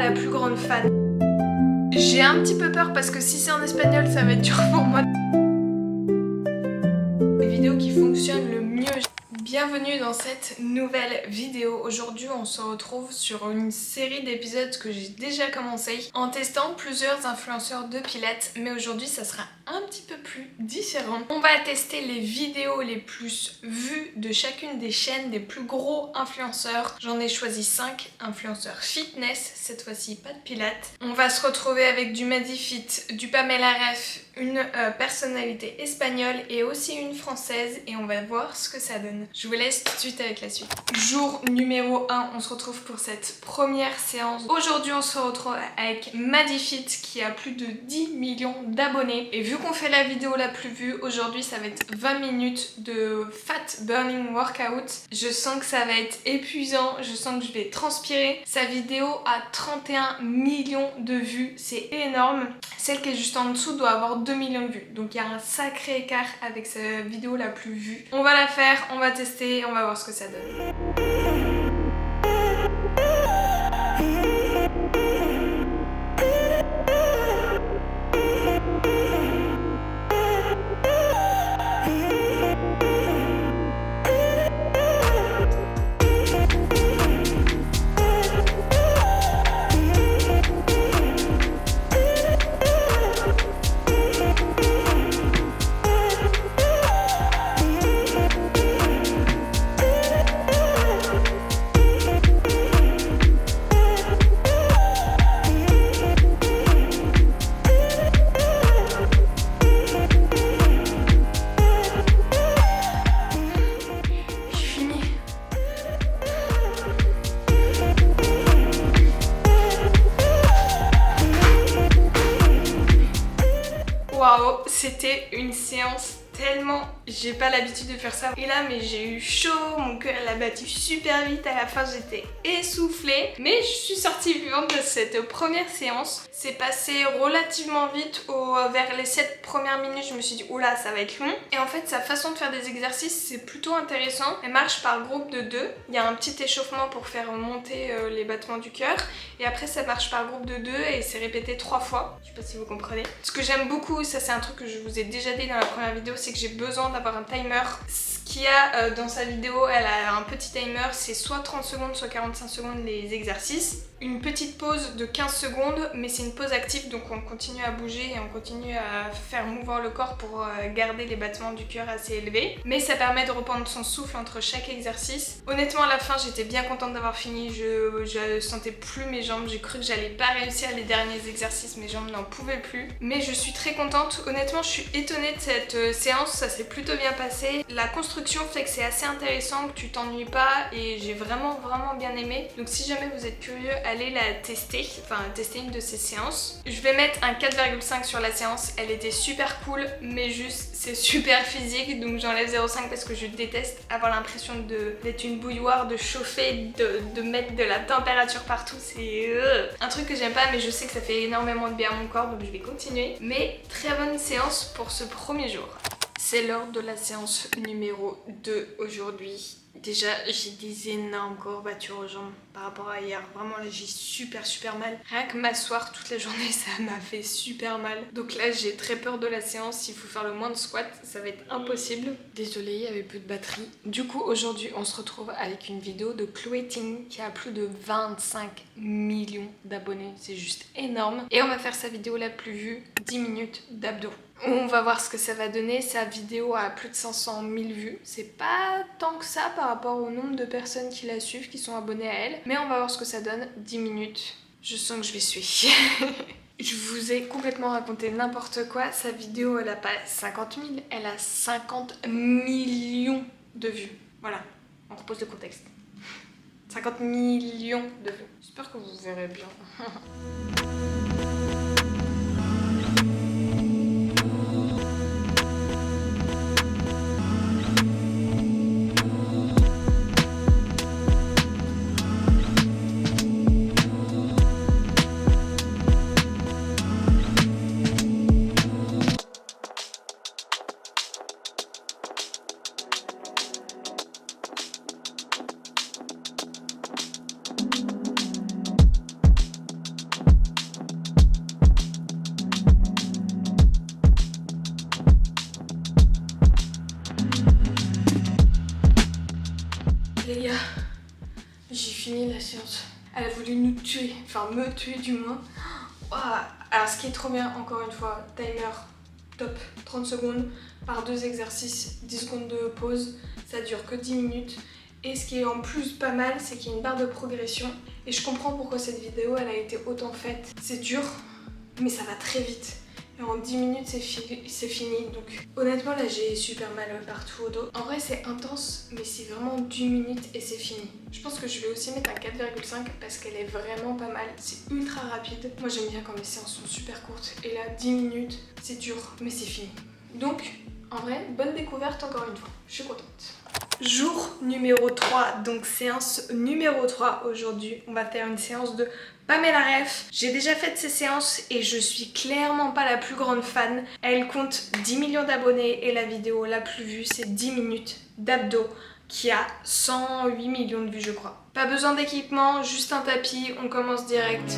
la plus grande fan. J'ai un petit peu peur parce que si c'est en espagnol, ça va être dur pour moi. Les vidéos qui fonctionnent le mieux. Bienvenue dans cette nouvelle vidéo. Aujourd'hui on se retrouve sur une série d'épisodes que j'ai déjà commencé en testant plusieurs influenceurs de pilates, mais aujourd'hui ça sera un petit peu plus différent. On va tester les vidéos les plus vues de chacune des chaînes des plus gros influenceurs. J'en ai choisi 5 influenceurs fitness, cette fois-ci pas de pilates. On va se retrouver avec du Madifit, du Pamela Ref, une personnalité espagnole et aussi une française, et on va voir ce que ça donne. Je vous laisse tout de suite avec la suite. Jour numéro 1, on se retrouve pour cette première séance. Aujourd'hui on se retrouve avec Madifit qui a plus de 10 millions d'abonnés, et vu qu'on fait la vidéo la plus vue, aujourd'hui ça va être 20 minutes de fat burning workout. Je sens que ça va être épuisant, je sens que je vais transpirer. Sa vidéo a 31 millions de vues, c'est énorme. Celle qui est juste en dessous doit avoir 2 millions de vues, donc il y a un sacré écart avec sa vidéo la plus vue. On va la faire, on va tester, on va voir ce que ça donne. Waouh, c'était une séance tellement... J'ai pas l'habitude de faire ça. Et là, mais j'ai eu chaud, mon cœur l'a battu super vite. À la fin, j'étais essoufflée. Mais je suis sortie vivante de cette première séance. C'est passé relativement vite. Vers les 7 premières minutes, je me suis dit, oula, ça va être long. Et en fait, sa façon de faire des exercices, c'est plutôt intéressant. Elle marche par groupe de 2. Il y a un petit échauffement pour faire monter les battements du cœur. Et après, ça marche par groupe de 2 et c'est répété 3 fois. Je sais pas si vous comprenez. Ce que j'aime beaucoup, ça c'est un truc que je vous ai déjà dit dans la première vidéo, c'est que j'ai besoin d'avoir un timer. Ce qu'il y a dans sa vidéo, elle a un petit timer, c'est soit 30 secondes, soit 45 secondes les exercices. Une petite pause de 15 secondes, mais c'est une pause active, donc on continue à bouger et on continue à faire mouvoir le corps pour garder les battements du cœur assez élevés. Mais ça permet de reprendre son souffle entre chaque exercice. Honnêtement, à la fin, j'étais bien contente d'avoir fini. Je sentais plus mes jambes, j'ai cru que j'allais pas réussir les derniers exercices, mes jambes n'en pouvaient plus. Mais je suis très contente. Honnêtement, je suis étonnée de cette séance, ça s'est plutôt bien passé. La construction fait que c'est assez intéressant, que tu t'ennuies pas, et j'ai vraiment bien aimé. Donc si jamais vous êtes curieux, allez la tester, enfin tester une de ces séances. Je vais mettre un 4,5 sur la séance, elle était super cool, mais juste c'est super physique, donc j'enlève 0,5 parce que je déteste avoir l'impression d'être une bouilloire, de chauffer, de mettre de la température partout, c'est un truc que j'aime pas, mais je sais que ça fait énormément de bien à mon corps, donc je vais continuer. Mais très bonne séance pour ce premier jour. C'est l'heure de la séance numéro 2 aujourd'hui. Déjà, j'ai des énormes courbatures aux jambes par rapport à hier. Vraiment, là, j'ai super mal. Rien que m'asseoir toute la journée, ça m'a fait super mal. Donc là, j'ai très peur de la séance. S'il faut faire le moins de squats, ça va être impossible. Désolée, il y avait plus de batterie. Du coup, aujourd'hui, on se retrouve avec une vidéo de Chloé Ting qui a plus de 25 millions d'abonnés. C'est juste énorme. Et on va faire sa vidéo la plus vue, 10 minutes d'abdos. On va voir ce que ça va donner. Sa vidéo a plus de 500 000 vues. C'est pas tant que ça par rapport au nombre de personnes qui la suivent, qui sont abonnées à elle. Mais on va voir ce que ça donne. 10 minutes. Je sens que je vais suer. Je vous ai complètement raconté n'importe quoi. Sa vidéo, elle a pas 50 000, elle a 50 millions de vues. Voilà, on repose le contexte. 50 millions de vues. J'espère que vous verrez bien. j'ai fini la séance. Elle a voulu nous tuer, enfin me tuer du moins. Ouah. Alors ce qui est trop bien, encore une fois, timer top, 30 secondes par 2 exercices, 10 secondes de pause, ça dure que 10 minutes. Et ce qui est en plus pas mal, c'est qu'il y a une barre de progression. Et je comprends pourquoi cette vidéo elle a été autant faite. C'est dur, mais ça va très vite. Et en 10 minutes c'est fini. Donc honnêtement là j'ai super mal partout au dos. En vrai c'est intense, mais c'est vraiment 10 minutes et c'est fini. Je pense que je vais aussi mettre un 4,5 parce qu'elle est vraiment pas mal. C'est ultra rapide. Moi j'aime bien quand mes séances sont super courtes. Et là 10 minutes c'est dur, mais c'est fini. Donc en vrai bonne découverte encore une fois. Je suis contente. Jour numéro 3, donc séance numéro 3 aujourd'hui. On va faire une séance de Pamela Reif. J'ai déjà fait ces séances et je suis clairement pas la plus grande fan. Elle compte 10 millions d'abonnés et la vidéo la plus vue c'est 10 minutes d'abdos qui a 108 millions de vues je crois. Pas besoin d'équipement, juste un tapis, on commence direct.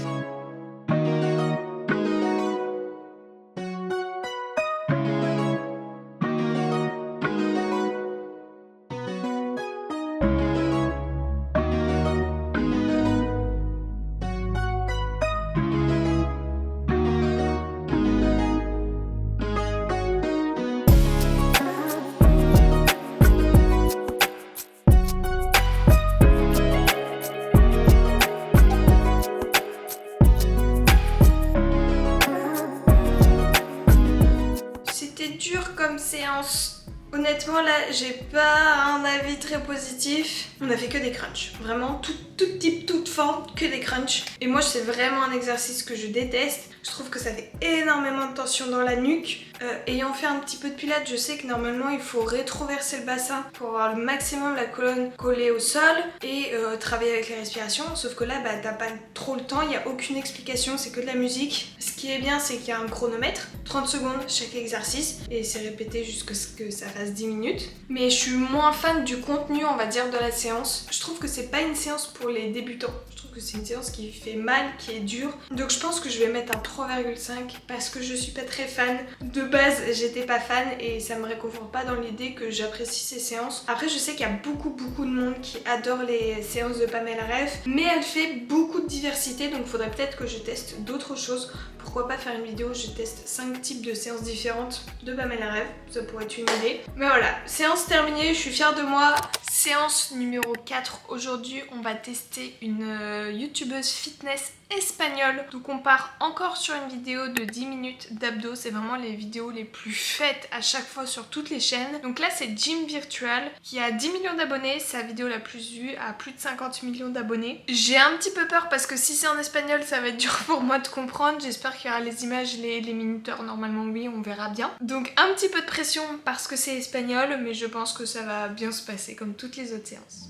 Comme séance, honnêtement là j'ai pas un avis très positif. On a fait que des crunchs, vraiment tout type, toute forme, que des crunchs. Et moi c'est vraiment un exercice que je déteste. Je trouve que ça fait énormément de tension dans la nuque. Ayant fait un petit peu de pilates, je sais que normalement il faut rétroverser le bassin pour avoir le maximum la colonne collée au sol et travailler avec les respirations. Sauf que là bah, t'as pas trop le temps, il n'y a aucune explication, c'est que de la musique. Ce qui est bien c'est qu'il y a un chronomètre, 30 secondes chaque exercice et c'est répété jusqu'à ce que ça fasse 10 minutes. Mais je suis moins fan du contenu on va dire de la séance. Je trouve que c'est pas une séance pour les débutants. Je trouve que c'est une séance qui fait mal, qui est dure. Donc je pense que je vais mettre un 3,5 parce que je suis pas très fan. De base j'étais pas fan et ça me réconforte pas dans l'idée que j'apprécie ces séances. Après je sais qu'il y a beaucoup de monde qui adore les séances de Pamela Reif, mais elle fait beaucoup de diversité donc faudrait peut-être que je teste d'autres choses. Pourquoi pas faire une vidéo où je teste 5 types de séances différentes de Pamela Reif, ça pourrait être une idée. Mais voilà, séance terminée, je suis fière de moi. Séance numéro 4, aujourd'hui on va tester une youtubeuse fitness espagnole. Donc on part encore sur une vidéo de 10 minutes d'abdos, c'est vraiment les vidéos les plus faites à chaque fois sur toutes les chaînes. Donc là c'est Gym Virtual qui a 10 millions d'abonnés, sa vidéo la plus vue a plus de 50 millions d'abonnés. J'ai un petit peu peur parce que si c'est en espagnol ça va être dur pour moi de comprendre, j'espère qu'il y aura les images, les minuteurs, normalement oui, on verra bien. Donc un petit peu de pression parce que c'est espagnol, mais je pense que ça va bien se passer comme toutes les autres séances.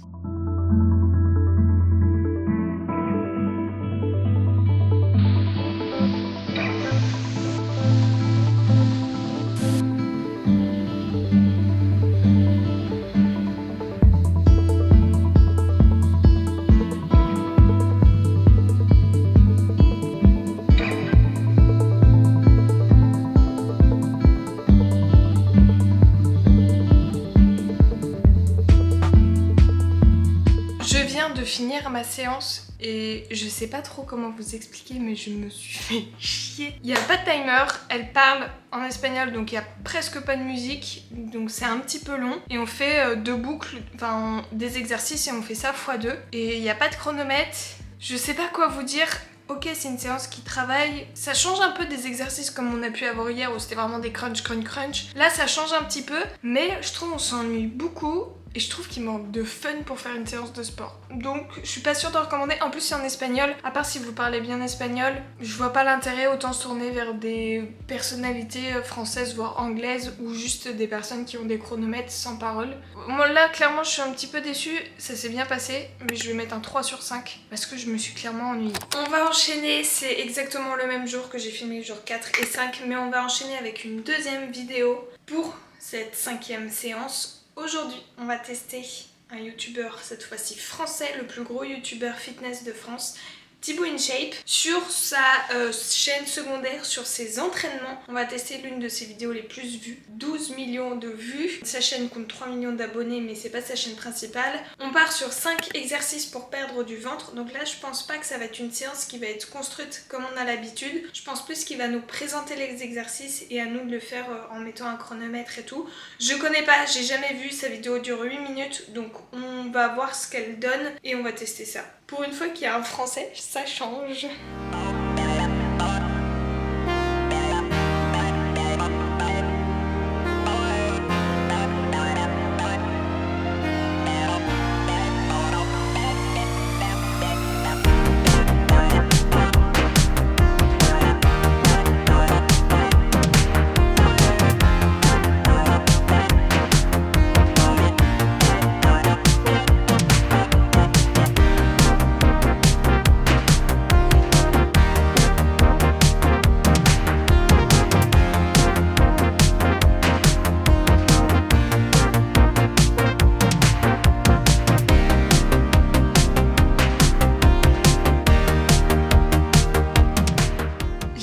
De finir ma séance et je sais pas trop comment vous expliquer mais je me suis fait chier. Il n'y a pas de timer, elle parle en espagnol donc il n'y a presque pas de musique donc c'est un petit peu long et on fait 2 boucles, enfin des exercices et on fait ça x2 et il n'y a pas de chronomètre. Je sais pas quoi vous dire. Ok, c'est une séance qui travaille, ça change un peu des exercices comme on a pu avoir hier où c'était vraiment des crunch. Là ça change un petit peu mais je trouve on s'ennuie beaucoup. Et je trouve qu'il manque de fun pour faire une séance de sport. Donc je suis pas sûre de recommander. En plus c'est en espagnol. À part si vous parlez bien espagnol, je vois pas l'intérêt, autant se tourner vers des personnalités françaises voire anglaises ou juste des personnes qui ont des chronomètres sans parole. Moi là clairement je suis un petit peu déçue. Ça s'est bien passé mais je vais mettre un 3 sur 5 parce que je me suis clairement ennuyée. On va enchaîner, c'est exactement le même jour que j'ai filmé, jour 4 et 5. Mais on va enchaîner avec une deuxième vidéo pour cette 5e séance. Aujourd'hui, on va tester un youtubeur, cette fois-ci français, le plus gros youtubeur fitness de France. Thibaut InShape sur sa chaîne secondaire, sur ses entraînements. On va tester l'une de ses vidéos les plus vues, 12 millions de vues. Sa chaîne compte 3 millions d'abonnés mais c'est pas sa chaîne principale. On part sur 5 exercices pour perdre du ventre. Donc là je pense pas que ça va être une séance qui va être construite comme on a l'habitude. Je pense plus qu'il va nous présenter les exercices et à nous de le faire en mettant un chronomètre et tout. Je connais pas, j'ai jamais vu, sa vidéo dure 8 minutes donc on va voir ce qu'elle donne et on va tester ça. Pour une fois qu'il y a un français, ça change.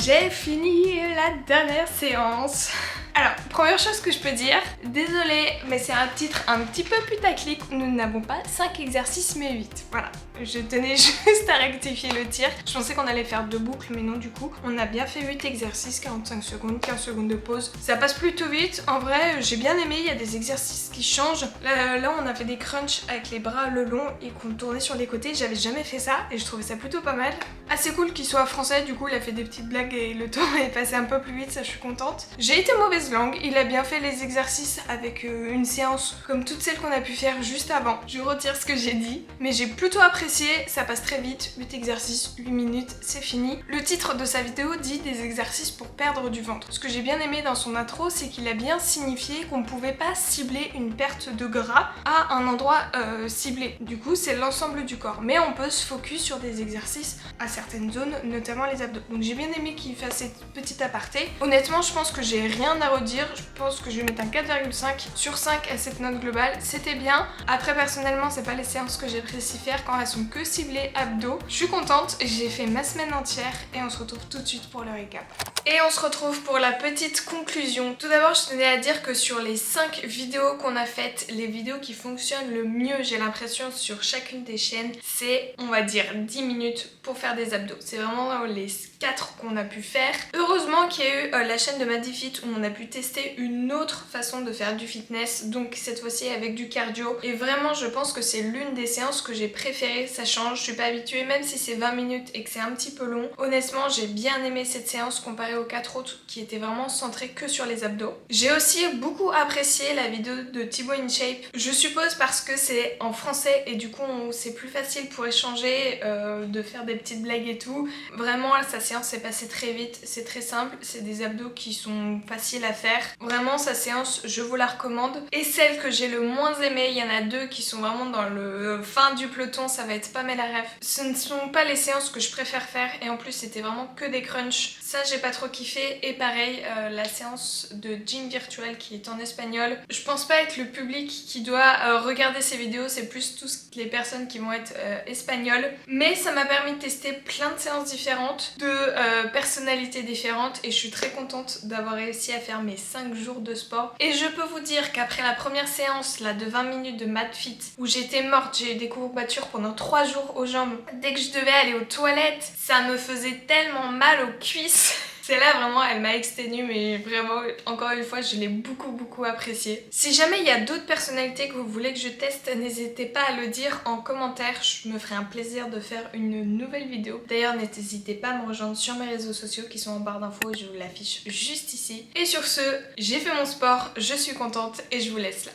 J'ai fini la dernière séance. Alors, première chose que je peux dire, désolée, mais c'est un titre un petit peu putaclic. Nous n'avons pas 5 exercices mais 8. Voilà, je tenais juste à rectifier le tir. Je pensais qu'on allait faire 2 boucles, mais non, du coup, on a bien fait 8 exercices, 45 secondes, 15 secondes de pause. Ça passe plutôt vite. En vrai, j'ai bien aimé, il y a des exercices qui changent. Là, on a fait des crunchs avec les bras le long et qu'on tournait sur les côtés. J'avais jamais fait ça et je trouvais ça plutôt pas mal. Assez cool qu'il soit français, du coup, il a fait des petites blagues et le temps est passé un peu plus vite, ça je suis contente. J'ai été mauvaise langue, il a bien fait les exercices avec une séance comme toutes celles qu'on a pu faire juste avant. Je retire ce que j'ai dit, mais j'ai plutôt apprécié, ça passe très vite, 8 exercices, 8 minutes, c'est fini. Le titre de sa vidéo dit des exercices pour perdre du ventre. Ce que j'ai bien aimé dans son intro, c'est qu'il a bien signifié qu'on pouvait pas cibler une perte de gras à un endroit ciblé. Du coup, c'est l'ensemble du corps, mais on peut se focus sur des exercices à certaines zones, notamment les abdos. Donc j'ai bien aimé qu'il fasse cette petite aparté. Honnêtement, je pense que j'ai rien à redire. Je pense que je vais mettre un 4,5 sur 5 à cette note globale. C'était bien. Après, personnellement, c'est pas les séances que j'apprécie faire quand elles sont que ciblées abdos. Je suis contente. J'ai fait ma semaine entière et on se retrouve tout de suite pour le récap. Et on se retrouve pour la petite conclusion. Tout d'abord, je tenais à dire que sur les 5 vidéos qu'on a faites, les vidéos qui fonctionnent le mieux, j'ai l'impression, sur chacune des chaînes, c'est, on va dire, 10 minutes pour faire des abdos. C'est vraiment les 4 qu'on a pu faire. Heureusement qu'il y a eu la chaîne de Madifit où on a pu tester une autre façon de faire du fitness, donc cette fois-ci avec du cardio. Et vraiment, je pense que c'est l'une des séances que j'ai préférées. Ça change, je suis pas habituée, même si c'est 20 minutes et que c'est un petit peu long. Honnêtement, j'ai bien aimé cette séance comparée aux 4 autres qui étaient vraiment centrées que sur les abdos. J'ai aussi beaucoup apprécié la vidéo de Thibaut InShape. Je suppose parce que c'est en français et du coup c'est plus facile pour échanger, de faire des petites blagues et tout. Vraiment, sa séance s'est passée très vite, c'est très simple, c'est des abdos qui sont faciles à faire. Vraiment, sa séance, je vous la recommande. Et celle que j'ai le moins aimée, il y en a 2 qui sont vraiment dans le fin du peloton, ça va être Pamela Ref. Ce ne sont pas les séances que je préfère faire et en plus c'était vraiment que des crunchs. Ça, j'ai pas trop kiffé. Et pareil, la séance de gym virtuel qui est en espagnol. Je pense pas être le public qui doit regarder ces vidéos, c'est plus toutes les personnes qui vont être espagnoles. Mais ça m'a permis de tester plein de séances différentes, de personnalités différentes et je suis très contente d'avoir réussi à faire mes 5 jours de sport. Et je peux vous dire qu'après la première séance là de 20 minutes de MadFit où j'étais morte, j'ai eu des courbatures pendant 3 jours aux jambes. Dès que je devais aller aux toilettes, ça me faisait tellement mal aux cuisses. C'est là vraiment, elle m'a exténuée, mais vraiment, encore une fois, je l'ai beaucoup appréciée. Si jamais il y a d'autres personnalités que vous voulez que je teste, n'hésitez pas à le dire en commentaire, je me ferai un plaisir de faire une nouvelle vidéo. D'ailleurs, n'hésitez pas à me rejoindre sur mes réseaux sociaux qui sont en barre d'infos, je vous l'affiche juste ici. Et sur ce, j'ai fait mon sport, je suis contente et je vous laisse là.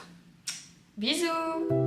Bisous!